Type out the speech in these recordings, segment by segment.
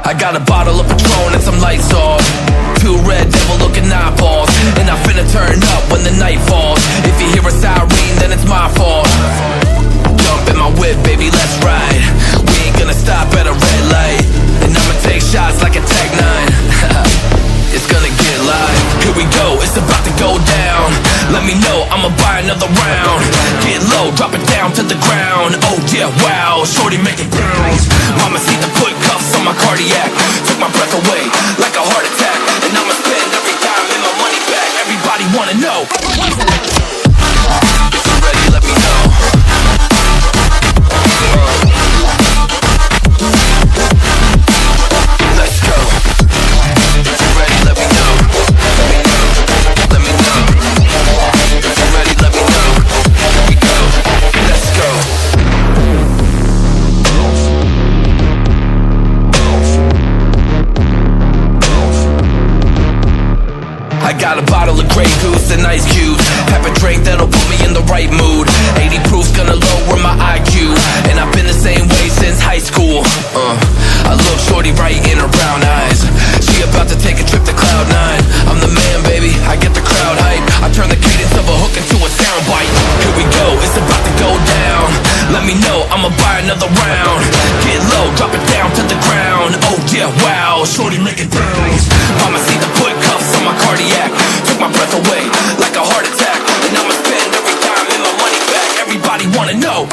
I got a bottle of Patron and some lights off, 2 red devil looking eyeballs, and I finna turn up when the night falls. If you hear a siren, then it's my fault. Jump in my whip, baby, let's ride. We ain't gonna stop at a red light, and I'ma take shots like a Tech 9. It's gonna get live. Here we go, it's about to go down. Let me know, I'ma buy another round. Get low, drop it down to the ground. Oh yeah, wow, shorty make it bounce. Mama see the put cuffs on my cardiac. Took my breath away like a heart attack. And I'ma spend every dime and my money back. Everybody wanna know. If you're ready, let me know. Let's go. If you're ready, let me know. Let me know. If you're ready, let me know. Here we go. Let's go. I got a bottle of Grey Goose and ice cubes. Have a drink that'll put me in the right mood. 80 proof gonna lower my IQ, and I've been the same way since high school. I look shorty right in her brown eyes. She about to take a trip to Cloud 9. I'm the man, baby, I get the crowd hype. I turn the cadence of a hook into a soundbite. Here we go, it's about to go down. Let me know, I'ma buy another round. Get low, drop it down to the ground. Oh yeah, wow, shorty make it bounce. Mama see the put cuffs on my cardiac. Took my breath away like a heart attack. And I'ma spend every dime and my money back. Everybody wanna know.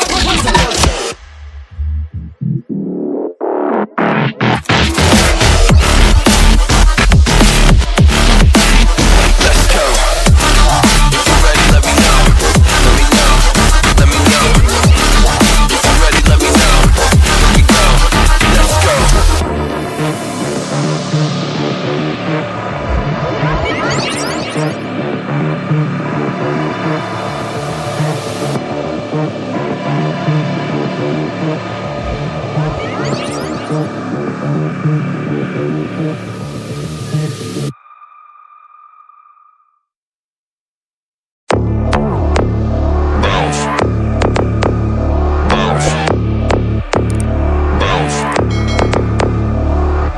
Let's go. If you're ready, let me know. Let me know. Let me know. If you're ready, let me know. Here we go. Let's go.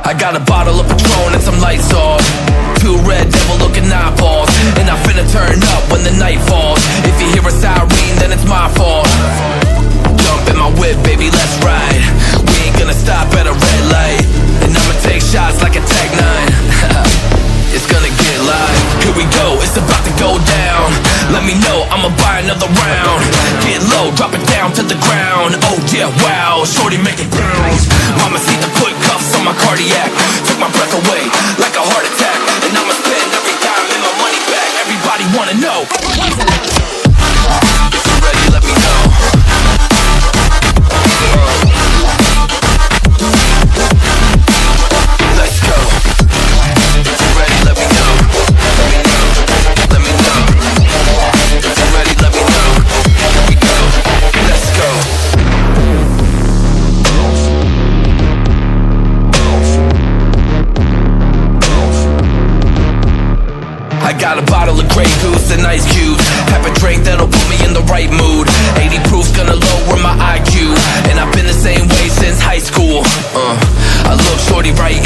I got a bottle of Patron and some lights off, 2 red devil looking eyeballs, and I finna turn up when the night falls. If you hear a siren, then it's my fault. Jump in my whip, baby, let's ride. We ain't gonna stop at a red light, and I'ma take shots like a Tech 9. It's gonna get live. Here we go, it's about to go down. Let me know, I'ma buy another round. Get low, drop it down to the ground. Oh yeah, wow, shorty make it bounce. Mama see the put cuffs on my cardiac. Took my breath away like a heart attack. And I'ma spend every dime and my money back. Everybody wanna know. If you're ready, let me know. Let's go. If you're ready, let me know. Let me know. Let me know. If you're ready, let me know. Here we go. Let's go. I got a bottle of Grey Goose and ice cubes. Have a drink that'll put me in the right mood. 80 proof gonna lower my IQ, and I've been the same way since high school. I look shorty right